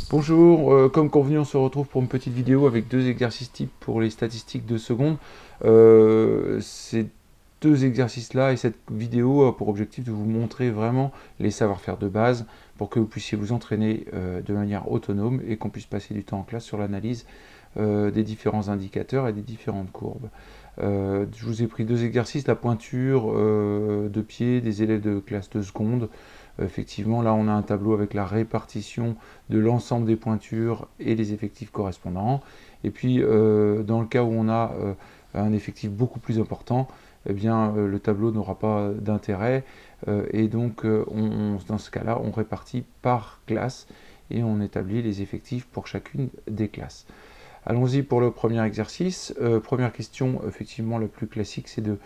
Bonjour, comme convenu, on se retrouve pour une petite vidéo avec deux exercices types pour les statistiques de seconde. Ces deux exercices-là et cette vidéo a pour objectif de vous montrer vraiment les savoir-faire de base pour que vous puissiez vous entraîner de manière autonome et qu'on puisse passer du temps en classe sur l'analyse des différents indicateurs et des différentes courbes. Je vous ai pris deux exercices, la pointure de pied des élèves de classe de seconde. Effectivement, là on a un tableau avec la répartition de l'ensemble des pointures et les effectifs correspondants. Et puis dans le cas où on a un effectif beaucoup plus important, eh bien le tableau n'aura pas d'intérêt et donc dans ce cas-là on répartit par classe et on établit les effectifs pour chacune des classes. Allons-y pour le premier exercice. Première question, effectivement la plus classique, c'est de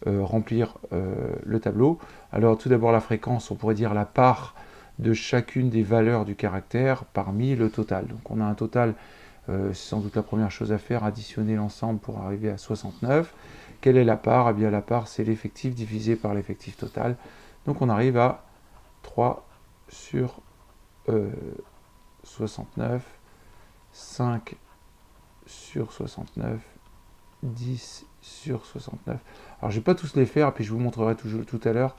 remplir le tableau. Alors tout d'abord la fréquence, on pourrait dire la part de chacune des valeurs du caractère parmi le total. Donc on a un total, c'est sans doute la première chose à faire, additionner l'ensemble pour arriver à 69. Quelle est la part? Eh bien la part c'est l'effectif divisé par l'effectif total. Donc on arrive à 3 sur 69, 5 sur 69, 10 sur 69. Alors je ne vais pas tous les faire, puis je vous montrerai tout à l'heure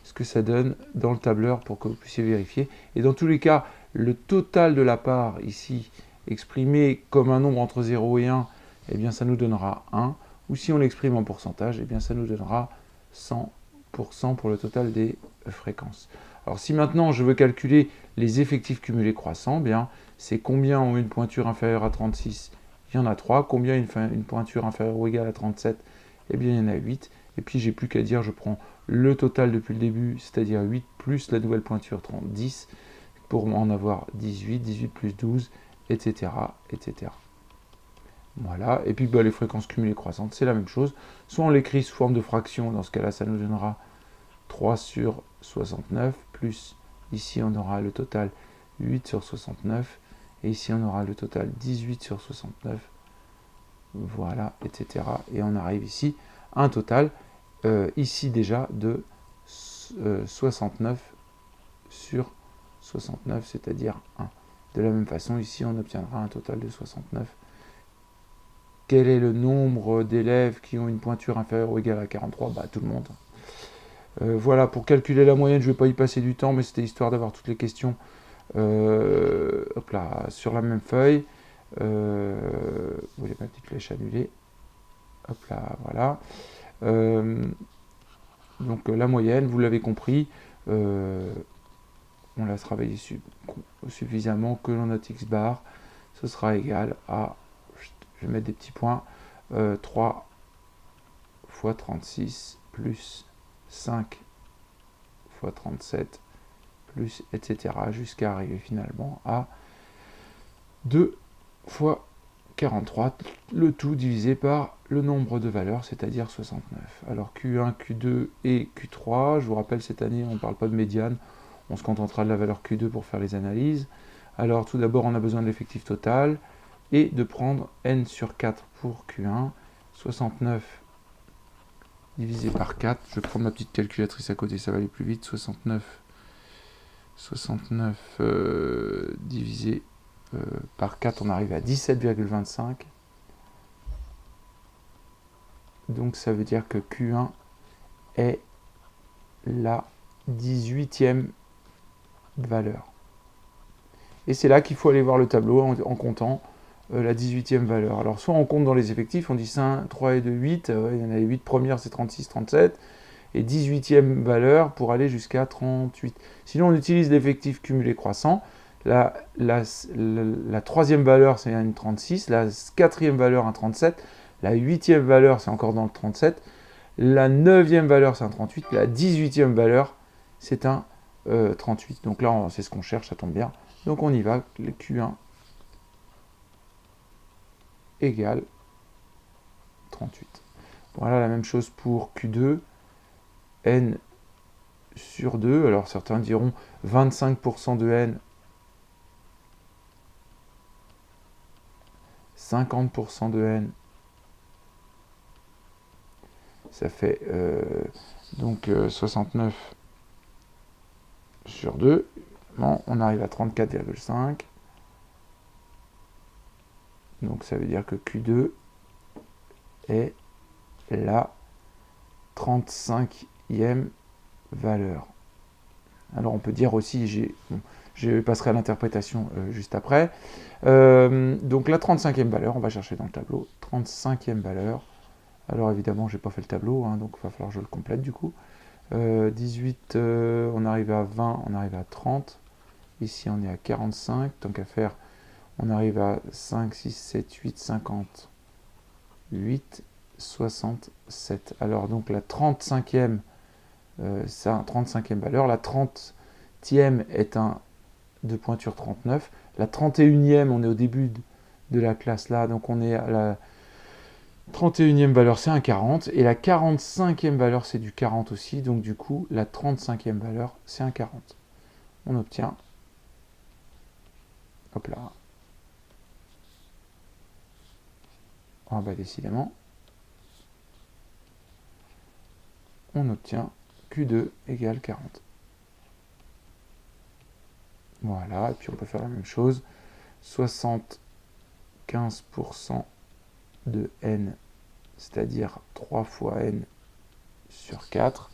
ce que ça donne dans le tableur pour que vous puissiez vérifier. Et dans tous les cas, le total de la part ici, exprimé comme un nombre entre 0 et 1, eh bien ça nous donnera 1. Ou si on l'exprime en pourcentage, eh bien ça nous donnera 100% pour le total des fréquences. Alors si maintenant je veux calculer les effectifs cumulés croissants, eh bien c'est combien ont une pointure inférieure à 36? Il y en a 3. Combien une pointure inférieure ou égale à 37? Eh bien il y en a 8. Et puis j'ai plus qu'à dire, je prends le total depuis le début, c'est-à-dire 8 plus la nouvelle pointure 10, pour en avoir 18, 18 plus 12, etc. etc. Voilà, et puis les fréquences cumulées croissantes, c'est la même chose. Soit on l'écrit sous forme de fraction, dans ce cas-là, ça nous donnera 3 sur 69, plus ici on aura le total 8 sur 69, et ici on aura le total 18 sur 69, voilà, etc. Et on arrive ici à un total, ici déjà, de 69 sur 69, c'est-à-dire 1. De la même façon, ici on obtiendra un total de 69. Quel est le nombre d'élèves qui ont une pointure inférieure ou égale à 43? Bah, tout le monde. Voilà, pour calculer la moyenne, je ne vais pas y passer du temps, mais c'était histoire d'avoir toutes les questions hop là, sur la même feuille. Vous voyez ma petite flèche annulée. Hop là, voilà. Donc la moyenne, vous l'avez compris, on l'a travaillé suffisamment que l'on note x bar, ce sera égal à, je vais mettre des petits points, 3 fois 36 plus 5 fois 37 plus etc. jusqu'à arriver finalement à 2 fois 43, le tout divisé par le nombre de valeurs, c'est-à-dire 69. Alors Q1, Q2 et Q3, je vous rappelle cette année on ne parle pas de médiane, on se contentera de la valeur Q2 pour faire les analyses. Alors tout d'abord on a besoin de l'effectif total et de prendre n sur 4 pour Q1, 69 divisé par 4, je vais prendre ma petite calculatrice à côté, ça va aller plus vite, 69 divisé par 4, on arrive à 17,25. Donc ça veut dire que Q1 est la 18e valeur. Et c'est là qu'il faut aller voir le tableau en comptant la 18e valeur. Alors soit on compte dans les effectifs, on dit 5, 3 et 2, 8, il y en a 8 premières, c'est 36, 37, et 18e valeur pour aller jusqu'à 38. Sinon on utilise l'effectif cumulé croissant, la troisième valeur c'est une 36, la quatrième valeur un 37, la 8e valeur c'est encore dans le 37, la 9e valeur c'est un 38, la 18e valeur c'est un 38. Donc là c'est ce qu'on cherche, ça tombe bien. Donc on y va, le Q1 égale 38. Voilà la même chose pour Q2, n sur 2, alors certains diront 25% de n, 50% de n, ça fait donc 69 sur 2, bon, on arrive à 34,5, Donc ça veut dire que Q2 est la 35e valeur. Alors on peut dire aussi, je passerai à l'interprétation juste après. Donc la 35e valeur, on va chercher dans le tableau. 35e valeur. Alors évidemment, je n'ai pas fait le tableau, hein, donc il va falloir que je le complète du coup. 18, on arrive à 20, on arrive à 30. Ici, on est à 45. Tant qu'à faire, on arrive à 5, 6, 7, 8, 50, 8, 67. Alors donc la 35e, c'est un 35e valeur. La 30e est un de pointure 39. La 31e, on est au début de la classe là, donc on est à la 31e valeur, c'est un 40. Et la 45e valeur, c'est du 40 aussi. Donc du coup, la 35e valeur, c'est un 40. On obtient, hop là, ah bah décidément, on obtient Q2 égale 40. Voilà, et puis on peut faire la même chose. 75% de n, c'est-à-dire 3 fois n sur 4.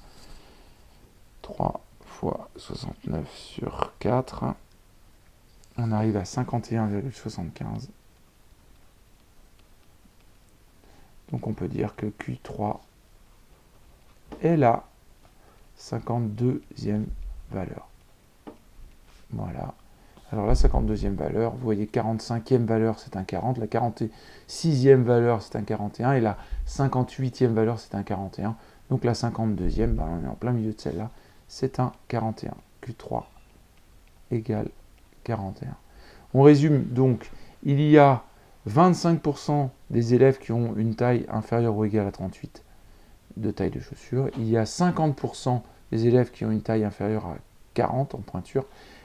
3 fois 69 sur 4. On arrive à 51,75. Donc on peut dire que Q3 est la 52e valeur. Voilà. Alors la 52e valeur, vous voyez 45e valeur c'est un 40, la 46e valeur c'est un 41 et la 58e valeur c'est un 41. Donc la 52e, ben, on est en plein milieu de celle-là, c'est un 41. Q3 égale 41. On résume donc, il y a 25% des élèves qui ont une taille inférieure ou égale à 38 de taille de chaussures. Il y a 50% des élèves qui ont une taille inférieure à 40 en pointure.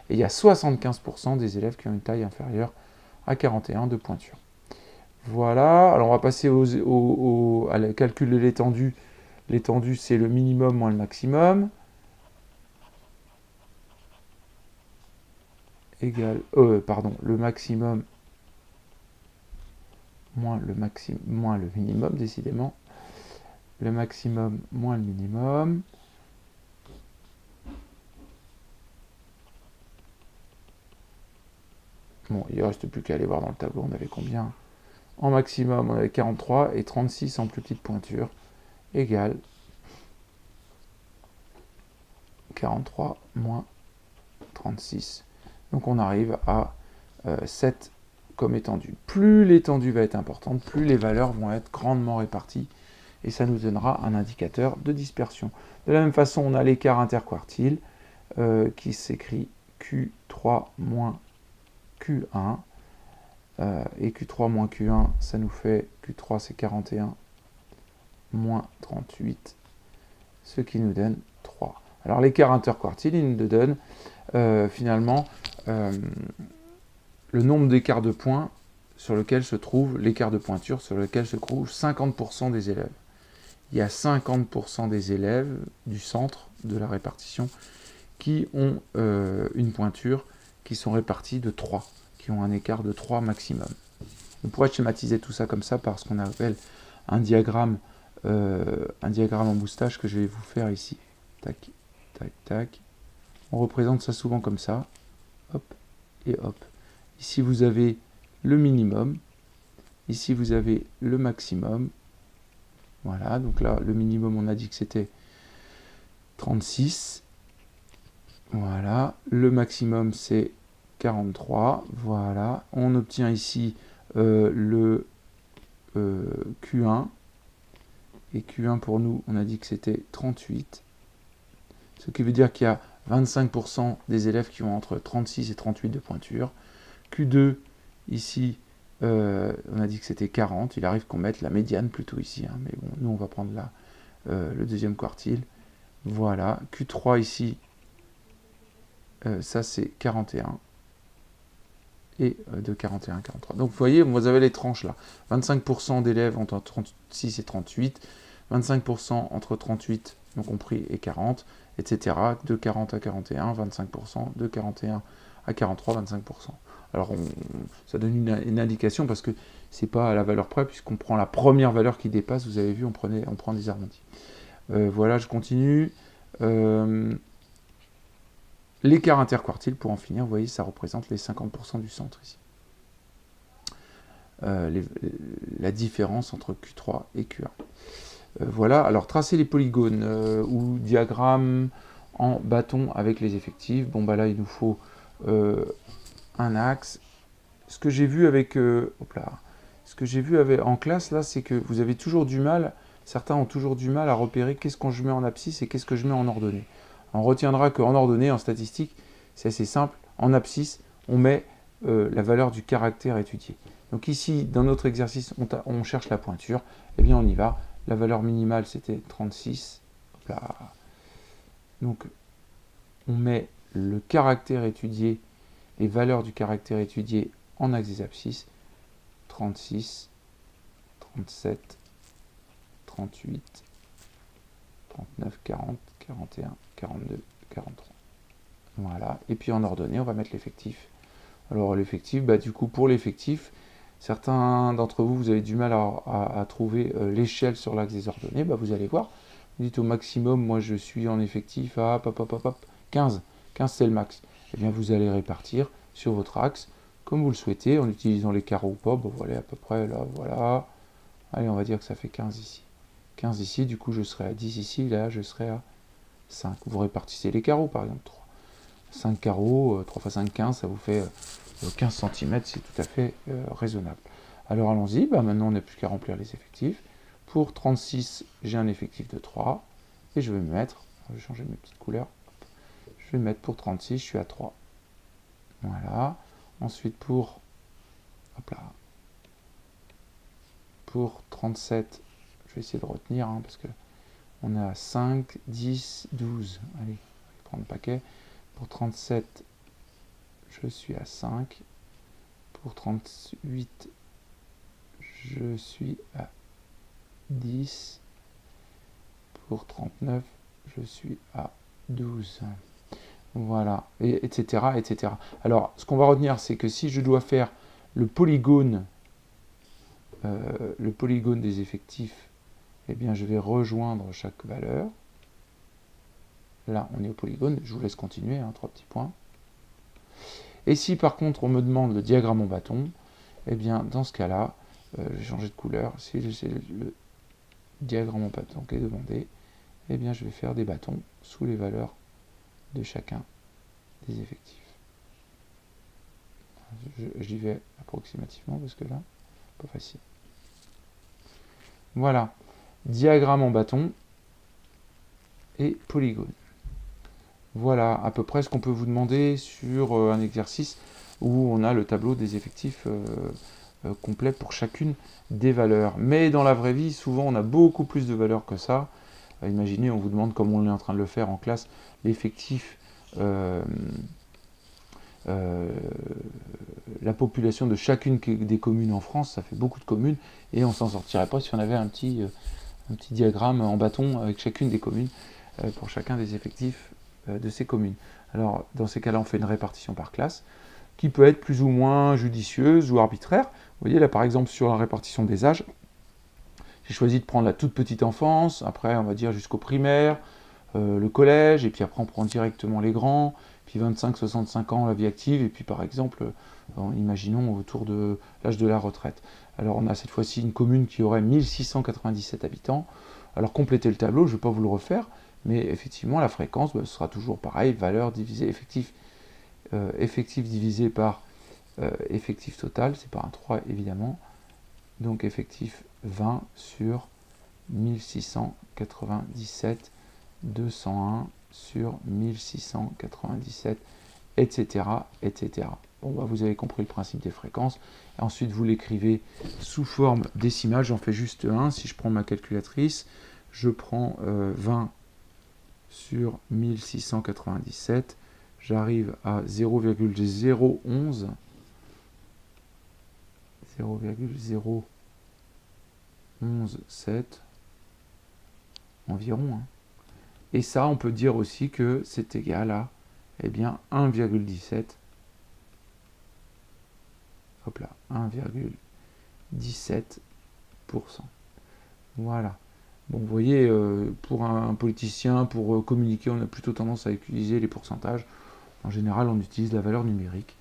Et il y a 75% des élèves qui ont une taille inférieure à 41 de pointure. Voilà, alors on va passer à le calcul de l'étendue. L'étendue, c'est le minimum moins le maximum. Le maximum moins le minimum, décidément. Le maximum moins le minimum. Bon, il ne reste plus qu'à aller voir dans le tableau, on avait combien? En maximum, on avait 43 et 36 en plus petite pointure égale 43 moins 36. Donc on arrive à 7 comme étendue. Plus l'étendue va être importante, plus les valeurs vont être grandement réparties et ça nous donnera un indicateur de dispersion. De la même façon, on a l'écart interquartile qui s'écrit Q3 moins Q1 et Q3 moins Q1, ça nous fait Q3 c'est 41 moins 38, ce qui nous donne 3. Alors l'écart interquartile, il nous donne finalement le nombre d'écarts de points sur lequel se trouve l'écart de pointure, sur lequel se trouvent 50% des élèves. Il y a 50% des élèves du centre de la répartition qui ont une pointure qui sont répartis de 3, qui ont un écart de 3 maximum. On pourrait schématiser tout ça comme ça par ce qu'on appelle un diagramme en boostage que je vais vous faire ici. Tac, tac, tac. On représente ça souvent comme ça. Hop, et hop. Ici, vous avez le minimum. Ici, vous avez le maximum. Voilà, donc là, le minimum, on a dit que c'était 36. Voilà, le maximum, c'est 43. Voilà, on obtient ici le Q1. Et Q1 pour nous, on a dit que c'était 38. Ce qui veut dire qu'il y a 25% des élèves qui ont entre 36 et 38 de pointure. Q2, ici, on a dit que c'était 40. Il arrive qu'on mette la médiane plutôt ici. Hein, mais bon, nous, on va prendre là le deuxième quartile. Voilà. Q3 ici, ça c'est 41. Et de 41 à 43. Donc vous voyez, vous avez les tranches là. 25% d'élèves entre 36 et 38. 25% entre 38, non compris, et 40, etc. De 40 à 41, 25%, de 41 à 43,25%. Alors ça donne une indication parce que c'est pas à la valeur près, puisqu'on prend la première valeur qui dépasse. Vous avez vu, on prend des arrondis. Voilà, je continue. L'écart interquartile, pour en finir, vous voyez, ça représente les 50% du centre ici. La différence entre Q3 et Q1. Voilà, alors tracer les polygones ou diagrammes en bâton avec les effectifs. Bon, bah là, il nous faut un axe. Ce que j'ai vu avec... ce que j'ai vu en classe, là, c'est que vous avez toujours du mal, certains ont toujours du mal à repérer qu'est-ce que je mets en abscisse et qu'est-ce que je mets en ordonnée. On retiendra qu'en ordonnée, en statistique, c'est assez simple. En abscisse, on met la valeur du caractère étudié. Donc ici, dans notre exercice, on cherche la pointure. Eh bien, on y va. La valeur minimale, c'était 36. Hop là. Donc, on met le caractère étudié, les valeurs du caractère étudié en axe des abscisses. 36, 37, 38, 39, 40, 41, 42, 43. Voilà. Et puis en ordonnée, on va mettre l'effectif. Alors l'effectif, bah, du coup, pour l'effectif, certains d'entre vous, vous avez du mal à trouver l'échelle sur l'axe des ordonnées. Bah, vous allez voir. Vous dites au maximum, moi je suis en effectif à 15. 15 c'est le max. Et bien vous allez répartir sur votre axe comme vous le souhaitez, en utilisant les carreaux ou pas. Bon, voilà, à peu près là, voilà. Allez, on va dire que ça fait 15 ici. 15 ici, du coup je serai à 10 ici, là je serai à 5. Vous répartissez les carreaux par exemple. 5 carreaux, 3 x 5, 15, ça vous fait 15 cm, c'est tout à fait raisonnable. Alors allons-y, bah maintenant on n'a plus qu'à remplir les effectifs. Pour 36, j'ai un effectif de 3, et je vais me mettre, je vais changer mes petites couleurs, je vais mettre pour 36, je suis à 3. Voilà. Ensuite pour, hop là, pour 37, je vais essayer de retenir, hein, parce que on est à 5, 10, 12. Allez, je vais prendre le paquet. Pour 37, je suis à 5. Pour 38, je suis à 10. Pour 39, je suis à 12. Voilà, et etc., etc. Alors, ce qu'on va retenir, c'est que si je dois faire le polygone des effectifs, eh bien, je vais rejoindre chaque valeur. Là, on est au polygone. Je vous laisse continuer, hein, 3 petits points. Et si, par contre, on me demande le diagramme en bâton, eh bien, dans ce cas-là, je vais changer de couleur. Si j'ai le diagramme en bâton qui est demandé, eh bien, je vais faire des bâtons sous les valeurs de chacun des effectifs. J'y vais approximativement parce que là, pas facile. Voilà, diagramme en bâton et polygone. Voilà à peu près ce qu'on peut vous demander sur un exercice où on a le tableau des effectifs complet pour chacune des valeurs. Mais dans la vraie vie, souvent on a beaucoup plus de valeurs que ça. Imaginez, on vous demande, comme on est en train de le faire en classe, l'effectif, la population de chacune des communes en France. Ça fait beaucoup de communes et on s'en sortirait pas si on avait un petit diagramme en bâton avec chacune des communes pour chacun des effectifs de ces communes. Alors dans ces cas-là, on fait une répartition par classe qui peut être plus ou moins judicieuse ou arbitraire. Vous voyez là par exemple sur la répartition des âges, j'ai choisi de prendre la toute petite enfance, après on va dire jusqu'au primaire, le collège, et puis après on prend directement les grands, puis 25-65 ans la vie active, et puis par exemple, imaginons autour de l'âge de la retraite. Alors on a cette fois-ci une commune qui aurait 1697 habitants. Alors complétez le tableau, je ne vais pas vous le refaire, mais effectivement la fréquence ce sera toujours pareil, valeur divisée effectif, effectif divisé par effectif total, c'est pas un 3 évidemment, donc effectif 20 sur 1697, 201 sur 1697, etc. etc. Bon, bah, vous avez compris le principe des fréquences. Et ensuite, vous l'écrivez sous forme décimale. J'en fais juste un. Si je prends ma calculatrice, je prends 20 sur 1697. J'arrive à 0,011. 0,0117 environ. Hein. Et ça, on peut dire aussi que c'est égal à 1,17 hop là, 1,17%. Voilà. Bon, vous voyez, pour un politicien, pour communiquer, on a plutôt tendance à utiliser les pourcentages. En général, on utilise la valeur numérique.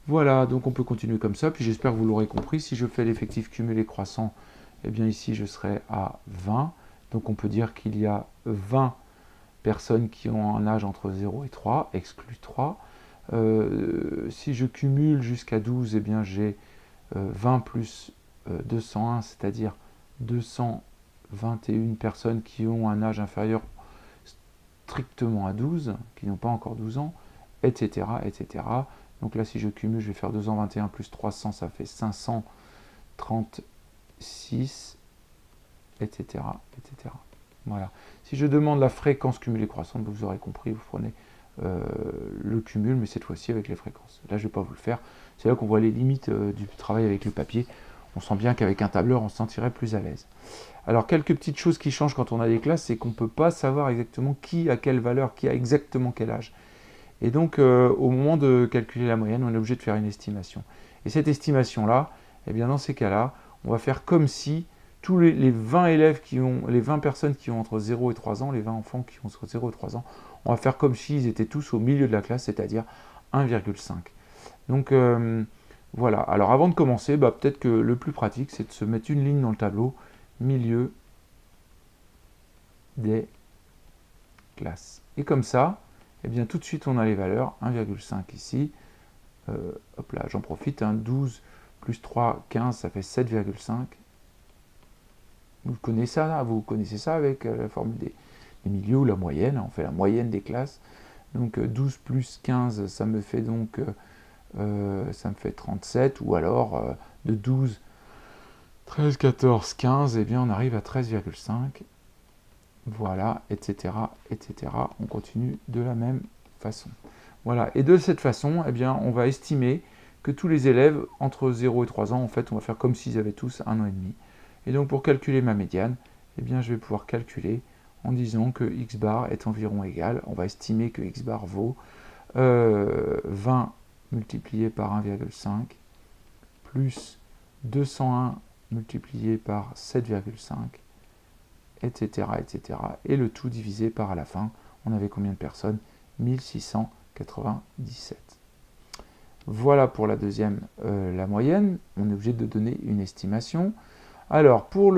Voilà, donc on peut continuer comme ça. Puis j'espère que vous l'aurez compris. Si je fais l'effectif cumulé croissant, eh bien ici, je serai à 20. Donc on peut dire qu'il y a 20 personnes qui ont un âge entre 0 et 3, exclu 3. Si je cumule jusqu'à 12, eh bien j'ai 20 plus 201, c'est-à-dire 221 personnes qui ont un âge inférieur strictement à 12, qui n'ont pas encore 12 ans, etc., etc. Donc là, si je cumule, je vais faire 221 plus 300, ça fait 536, etc., etc. Voilà. Si je demande la fréquence cumulée croissante, vous aurez compris, vous prenez le cumul, mais cette fois-ci avec les fréquences. Là, je ne vais pas vous le faire. C'est là qu'on voit les limites du travail avec le papier. On sent bien qu'avec un tableur, on se sentirait plus à l'aise. Alors, quelques petites choses qui changent quand on a des classes, c'est qu'on ne peut pas savoir exactement qui a quelle valeur, qui a exactement quel âge. Et donc, au moment de calculer la moyenne, on est obligé de faire une estimation. Et cette estimation-là, eh bien, dans ces cas-là, on va faire comme si tous les 20 élèves les 20 personnes qui ont entre 0 et 3 ans, les 20 enfants qui ont entre 0 et 3 ans, on va faire comme s'ils étaient tous au milieu de la classe, c'est-à-dire 1,5. Donc, voilà. Alors, avant de commencer, peut-être que le plus pratique, c'est de se mettre une ligne dans le tableau, milieu des classes. Et comme ça, eh bien, tout de suite, on a les valeurs, 1,5 ici, hop là, j'en profite, 12 plus 3, 15, ça fait 7,5. Vous connaissez ça avec la formule des milieux ou la moyenne, on fait la moyenne des classes. Donc 12 plus 15, ça me fait donc 37, ou alors de 12, 13, 14, 15, et bien on arrive à 13,5. Voilà, etc., etc. On continue de la même façon. Voilà, et de cette façon, eh bien, on va estimer que tous les élèves entre 0 et 3 ans, en fait, on va faire comme s'ils avaient tous 1 an et demi. Et donc, pour calculer ma médiane, eh bien, je vais pouvoir calculer en disant que x bar est environ égal. On va estimer que x bar vaut 20 multiplié par 1,5 plus 201 multiplié par 7,5, etc., etc. Et le tout divisé par, à la fin, on avait combien de personnes? 1697. Voilà pour la deuxième, la moyenne. On est obligé de donner une estimation. Alors, pour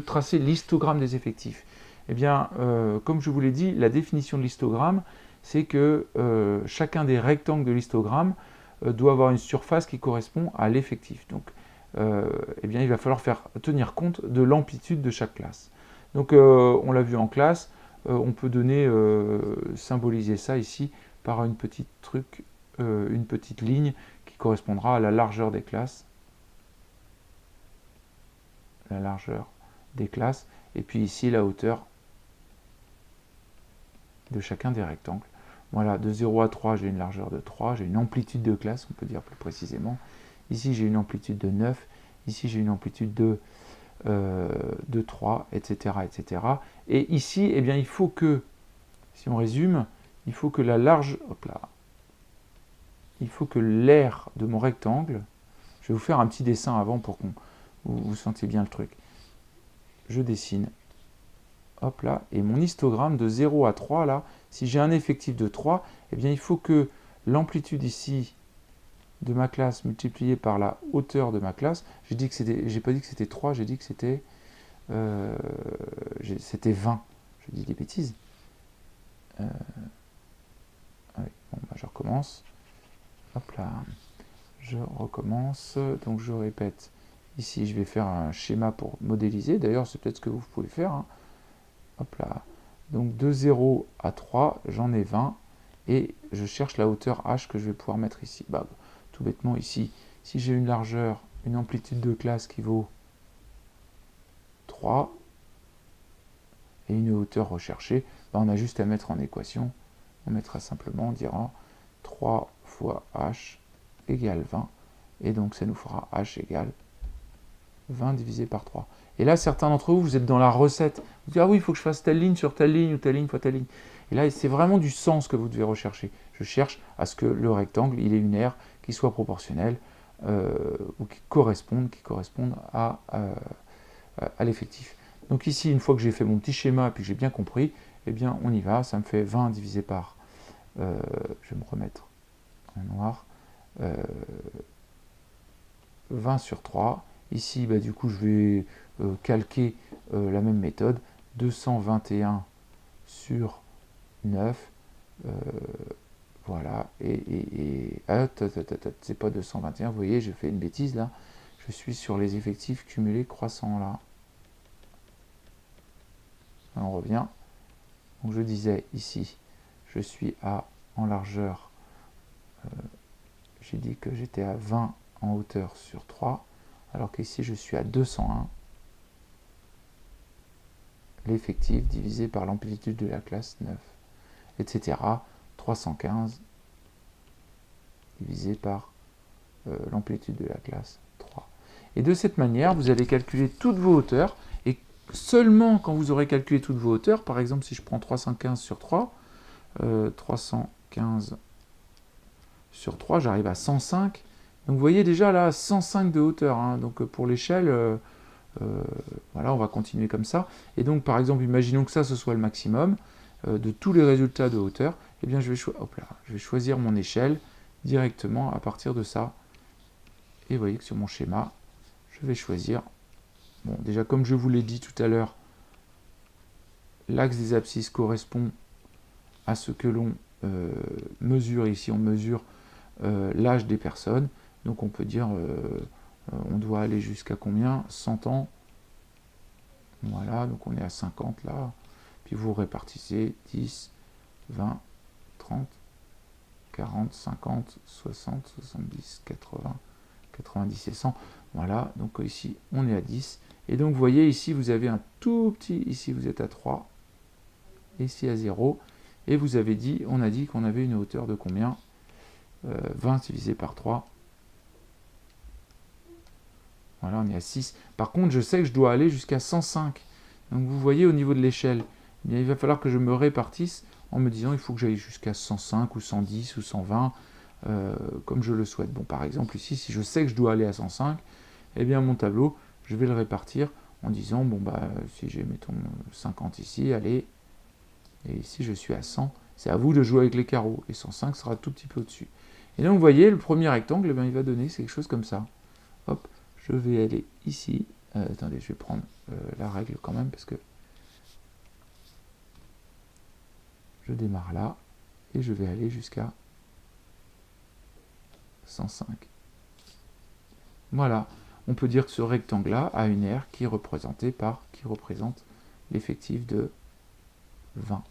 tracer l'histogramme des effectifs, eh bien, comme je vous l'ai dit, la définition de l'histogramme, c'est que chacun des rectangles de l'histogramme doit avoir une surface qui correspond à l'effectif. Donc, eh bien, il va falloir tenir compte de l'amplitude de chaque classe. Donc, on l'a vu en classe, on peut symboliser ça ici par une petite ligne qui correspondra à la largeur des classes. La largeur des classes, et puis ici la hauteur de chacun des rectangles. Voilà, de 0 à 3, j'ai une largeur de 3, j'ai une amplitude de classe, on peut dire plus précisément. Ici, j'ai une amplitude de 9, ici, j'ai une amplitude de 3, etc., etc. Et ici, eh bien, il faut que, si on résume, il faut que il faut que l'aire de mon rectangle, je vais vous faire un petit dessin avant pour que vous sentiez bien le truc. Je dessine, hop là, et mon histogramme de 0 à 3, là, si j'ai un effectif de 3, eh bien, il faut que l'amplitude ici de ma classe multipliée par la hauteur de ma classe, j'ai pas dit que c'était 3, j'ai dit que c'était 20. Je dis des bêtises. Oui, bon, je recommence. Hop là, je recommence. Donc je répète. Ici, je vais faire un schéma pour modéliser. D'ailleurs, c'est peut-être ce que vous pouvez faire. Hein. Hop là. Donc de 0 à 3, j'en ai 20. Et je cherche la hauteur h que je vais pouvoir mettre ici. Tout bêtement, ici, si j'ai une largeur, une amplitude de classe qui vaut 3, et une hauteur recherchée, on a juste à mettre en équation. On mettra simplement, on dira 3 fois h égale 20. Et donc, ça nous fera h égale 20 divisé par 3. Et là, certains d'entre vous, vous êtes dans la recette. Vous dites, ah oui, il faut que je fasse telle ligne sur telle ligne, ou telle ligne fois telle ligne. Et là, c'est vraiment du sens que vous devez rechercher. Je cherche à ce que le rectangle, il ait une aire qui soient proportionnels ou qui correspondent à l'effectif. Donc ici, une fois que j'ai fait mon petit schéma et puis que j'ai bien compris, eh bien on y va. Ça me fait 20 divisé par, je vais me remettre en noir, 20 sur 3. Ici, bah, du coup, je vais calquer la même méthode. 221 sur 9. Voilà. C'est pas 221. Vous voyez, j'ai fait une bêtise là. Je suis sur les effectifs cumulés croissants là. On revient. Donc je disais ici, je suis en largeur. J'ai dit que j'étais à 20 en hauteur sur 3. Alors qu'ici, je suis à 201. L'effectif divisé par l'amplitude de la classe 9, etc. 315 divisé par l'amplitude de la classe 3. Et de cette manière, vous allez calculer toutes vos hauteurs, et seulement quand vous aurez calculé toutes vos hauteurs, par exemple si je prends 315 sur 3, 315 sur 3, j'arrive à 105. Donc vous voyez déjà là, 105 de hauteur. Hein. Donc pour l'échelle, voilà, on va continuer comme ça. Et donc par exemple, imaginons que ça, ce soit le maximum de tous les résultats de hauteur. Eh bien, je vais choisir mon échelle directement à partir de ça. Et vous voyez que sur mon schéma, je vais choisir, bon, déjà comme je vous l'ai dit tout à l'heure, l'axe des abscisses correspond à ce que l'on mesure. Ici, on mesure l'âge des personnes. Donc on peut dire, on doit aller jusqu'à combien? 100 ans. Voilà, donc on est à 50 là. Puis vous répartissez 10, 20, 30, 40, 50, 60, 70, 80, 90 et 100. Voilà, donc ici on est à 10. Et donc vous voyez ici vous avez un tout petit, ici vous êtes à 3, ici à 0. Et vous avez dit, on a dit qu'on avait une hauteur de combien? 20 divisé par 3. Voilà, on est à 6. Par contre, je sais que je dois aller jusqu'à 105. Donc vous voyez au niveau de l'échelle, eh bien, il va falloir que je me répartisse en me disant il faut que j'aille jusqu'à 105 ou 110 ou 120, comme je le souhaite. Bon, par exemple, ici, si je sais que je dois aller à 105, eh bien mon tableau, je vais le répartir en disant, bon, bah, si j'ai, mettons, 50 ici, allez, et ici je suis à 100, c'est à vous de jouer avec les carreaux, et 105 sera tout petit peu au-dessus. Et donc vous voyez, le premier rectangle, eh bien, il va donner quelque chose comme ça. Hop, je vais aller ici, attendez, je vais prendre la règle quand même, parce que je démarre là, et je vais aller jusqu'à 105. Voilà, on peut dire que ce rectangle-là a une aire qui représente l'effectif de 20.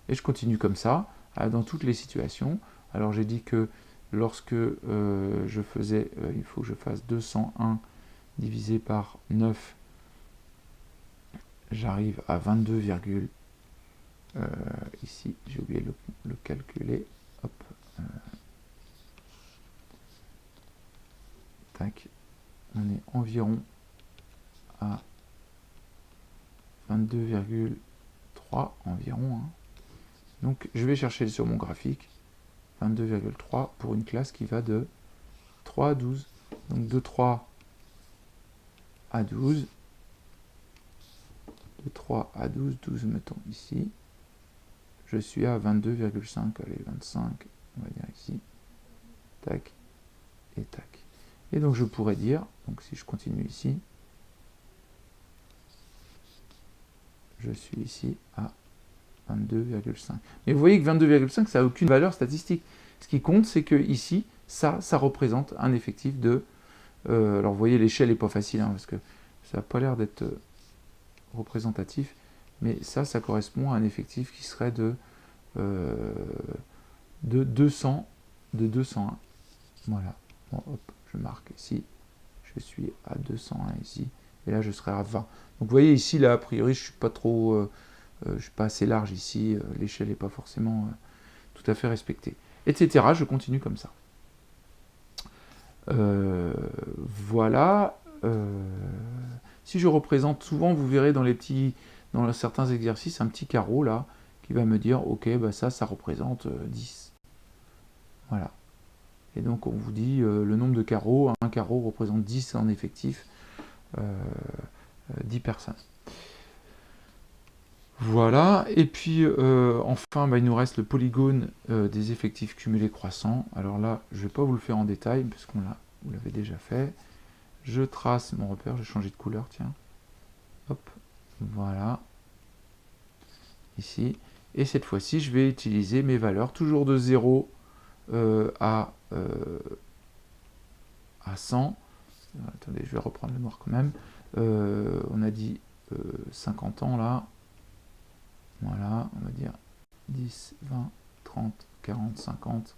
Et je continue comme ça, dans toutes les situations. Alors j'ai dit que lorsque je faisais, il faut que je fasse 201 divisé par 9, j'arrive à 22, ici, j'ai oublié de le calculer. Hop. Tac. On est environ à 22,3 environ. Hein. Donc je vais chercher sur mon graphique 22,3 pour une classe qui va de 3 à 12. Donc de 3 à 12. De 3 à 12, 12 mettons ici. Je suis à 22,5, allez 25, on va dire ici. Tac et tac. Et donc je pourrais dire, donc si je continue ici, je suis ici à 22,5. Mais vous voyez que 22,5, ça n'a aucune valeur statistique. Ce qui compte, c'est que ici, ça représente un effectif de... alors vous voyez, l'échelle n'est pas facile, hein, parce que ça n'a pas l'air d'être représentatif, mais ça correspond à un effectif qui serait de 200, de 201. Voilà. Bon, hop, je marque ici. Je suis à 201 ici. Et là, je serai à 20. Donc vous voyez ici, là, a priori, je suis pas trop... je suis pas assez large ici. L'échelle n'est pas forcément tout à fait respectée. Etc. Je continue comme ça. Voilà. Si je représente, souvent vous verrez dans certains exercices, un petit carreau là, qui va me dire, ok, bah ça représente 10. Voilà. Et donc on vous dit le nombre de carreaux. Un carreau représente 10 en effectif, 10 personnes. Voilà, et puis enfin il nous reste le polygone des effectifs cumulés croissants. Alors là, je ne vais pas vous le faire en détail, parce vous l'avez déjà fait. Je trace mon repère, je vais changer de couleur, tiens. Hop, voilà. Ici. Et cette fois-ci, je vais utiliser mes valeurs, toujours de 0 à 100. Attendez, je vais reprendre le noir quand même. On a dit 50 ans là. Voilà, on va dire 10, 20, 30, 40, 50,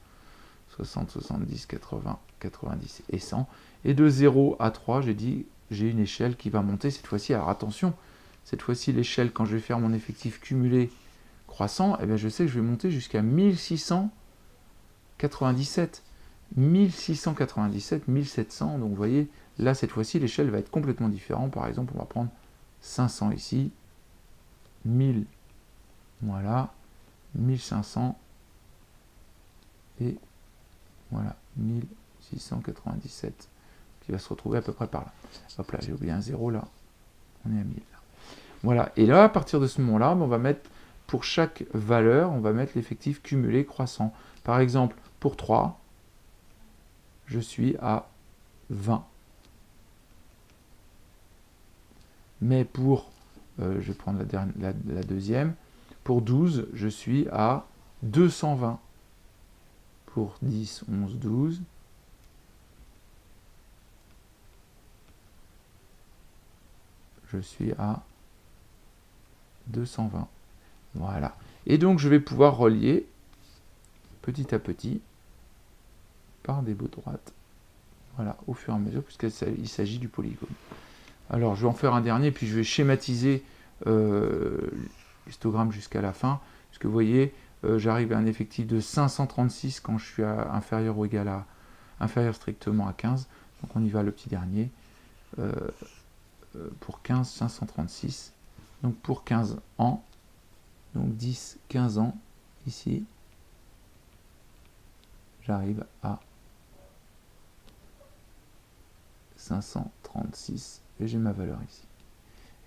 60, 70, 80, 90 et 100. Et de 0 à 3, j'ai dit, j'ai une échelle qui va monter cette fois-ci. Alors attention, cette fois-ci, l'échelle, quand je vais faire mon effectif cumulé croissant, eh bien, je sais que je vais monter jusqu'à 1697. 1697, 1700. Donc vous voyez, là, cette fois-ci, l'échelle va être complètement différente. Par exemple, on va prendre 500 ici, 1000, voilà, 1500, et voilà, 1697, qui va se retrouver à peu près par là. Hop là, j'ai oublié un 0 là, on est à 1000 là. Voilà, et là, à partir de ce moment-là, on va mettre, pour chaque valeur, on va mettre l'effectif cumulé croissant. Par exemple, pour 3, je suis à 20. Mais pour, je vais prendre la deuxième, pour 12, je suis à 220. Pour 10, 11, 12. Je suis à 220. Voilà. Et donc, je vais pouvoir relier petit à petit par des bouts de droite. Voilà, au fur et à mesure, puisqu'il s'agit du polygone. Alors, je vais en faire un dernier, puis je vais schématiser l'histogramme jusqu'à la fin. Parce que vous voyez, j'arrive à un effectif de 536 quand je suis inférieur ou égal à inférieur strictement à 15. Donc on y va, le petit dernier. Pour 15, 536. Donc pour 15 ans, donc 10, 15 ans, ici, j'arrive à 536 et j'ai ma valeur ici.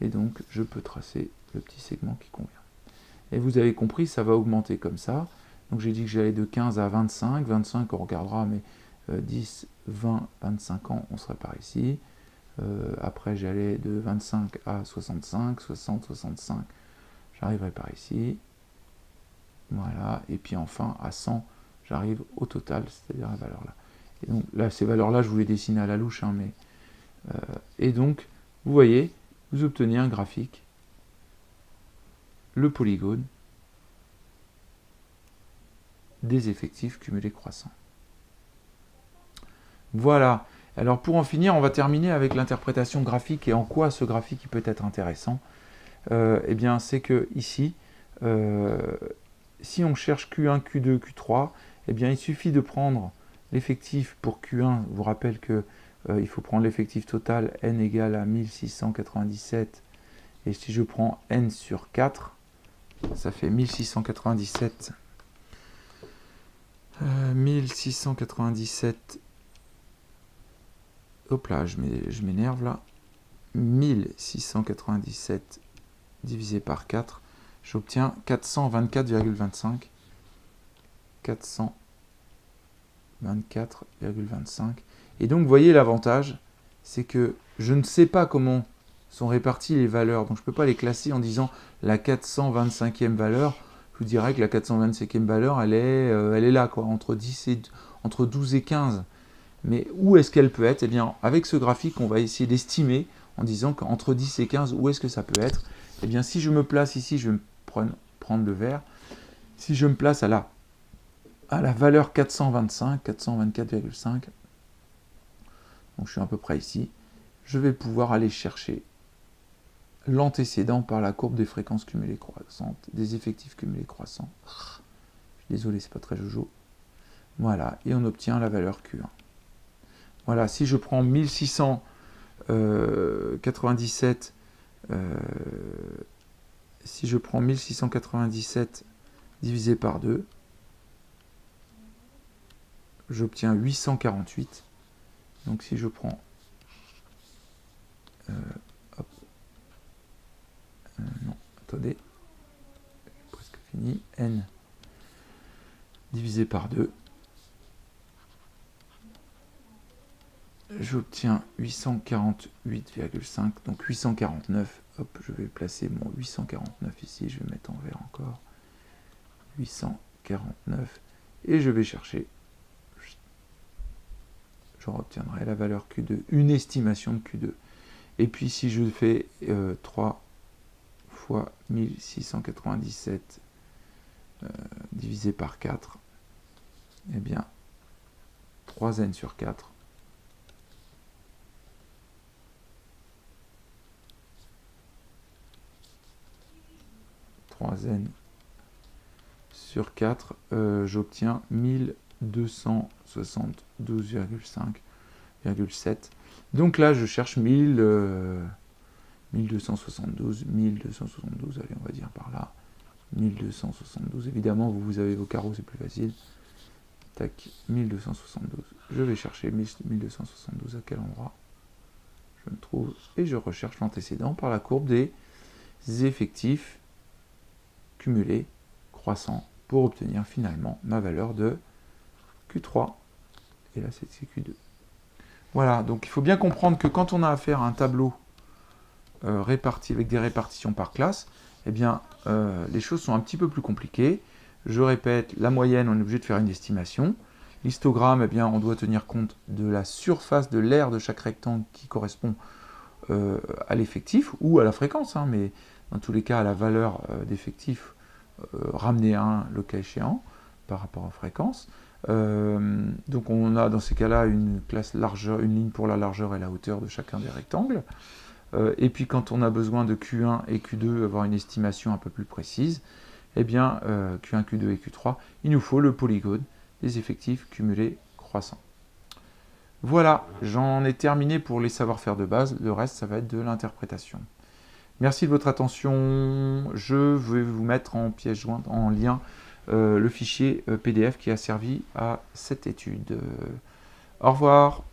Et donc je peux tracer le petit segment qui convient. Et vous avez compris, ça va augmenter comme ça. Donc j'ai dit que j'allais de 15 à 25. 25, on regardera, mais 10, 20, 25 ans, on serait par ici. Après, j'allais de 25 à 65, 60, 65, j'arriverai par ici. Voilà, et puis enfin, à 100, j'arrive au total, c'est-à-dire la valeur là. Et donc là, ces valeurs-là, je vous les dessine à la louche, hein, mais... et donc, vous voyez, vous obtenez un graphique, le polygone, des effectifs cumulés croissants. Voilà. Alors pour en finir, on va terminer avec l'interprétation graphique et en quoi ce graphique peut être intéressant. Eh bien, c'est que ici, si on cherche Q1, Q2, Q3, eh bien, il suffit de prendre l'effectif pour Q1. Je vous rappelle que il faut prendre l'effectif total n égale à 1697. Et si je prends n sur 4, ça fait 1697. 1697. Hop là, je m'énerve là. 1697 divisé par 4, j'obtiens 424,25. 424,25. Et donc, vous voyez l'avantage, c'est que je ne sais pas comment sont réparties les valeurs. Donc, je ne peux pas les classer en disant la 425e valeur. Je vous dirais que la 425e valeur, elle est là, quoi, entre 12 et 15. Mais où est-ce qu'elle peut être? Eh bien, avec ce graphique, on va essayer d'estimer en disant qu'entre 10 et 15, où est-ce que ça peut être? Eh bien, si je me place ici, je vais me prendre le vert. Si je me place à la valeur 425, 424,5, donc je suis à peu près ici, je vais pouvoir aller chercher l'antécédent par la courbe des fréquences cumulées croissantes, des effectifs cumulés croissants. Je suis désolé, c'est pas très jojo. Voilà, et on obtient la valeur Q1. Voilà, si je prends 1697, si je prends 1697 divisé par 2, j'obtiens 848. Donc si je prends hop, non, attendez, j'ai presque fini, n divisé par 2, j'obtiens 848,5, donc 849, hop, je vais placer mon 849 ici, je vais mettre en vert encore, 849, et je vais chercher, j'en obtiendrai la valeur Q2, une estimation de Q2. Et puis si je fais 3 fois 1697 divisé par 4, eh bien 3n sur 4, sur 4, j'obtiens 1272,5,7. Donc là, je cherche 1272, allez, on va dire par là. 1272, évidemment, vous avez vos carreaux, c'est plus facile. Tac, 1272. Je vais chercher 1272 à quel endroit je me trouve. Et je recherche l'antécédent par la courbe des effectifs cumulés croissants pour obtenir finalement ma valeur de Q3. Et là, c'est Q2. Voilà, donc il faut bien comprendre que quand on a affaire à un tableau réparti avec des répartitions par classe, eh bien, les choses sont un petit peu plus compliquées. Je répète, la moyenne, on est obligé de faire une estimation. L'histogramme, eh bien, on doit tenir compte de la surface de l'aire de chaque rectangle qui correspond à l'effectif ou à la fréquence, hein, mais dans tous les cas à la valeur d'effectif ramener à 1 le cas échéant par rapport aux fréquences. Donc on a dans ces cas-là une classe largeur, une ligne pour la largeur et la hauteur de chacun des rectangles. Et puis quand on a besoin de Q1 et Q2, avoir une estimation un peu plus précise, eh bien Q1, Q2 et Q3, il nous faut le polygone des effectifs cumulés croissants. Voilà, j'en ai terminé pour les savoir-faire de base, le reste ça va être de l'interprétation. Merci de votre attention, je vais vous mettre en pièce jointe, en lien, le fichier PDF qui a servi à cette étude. Au revoir.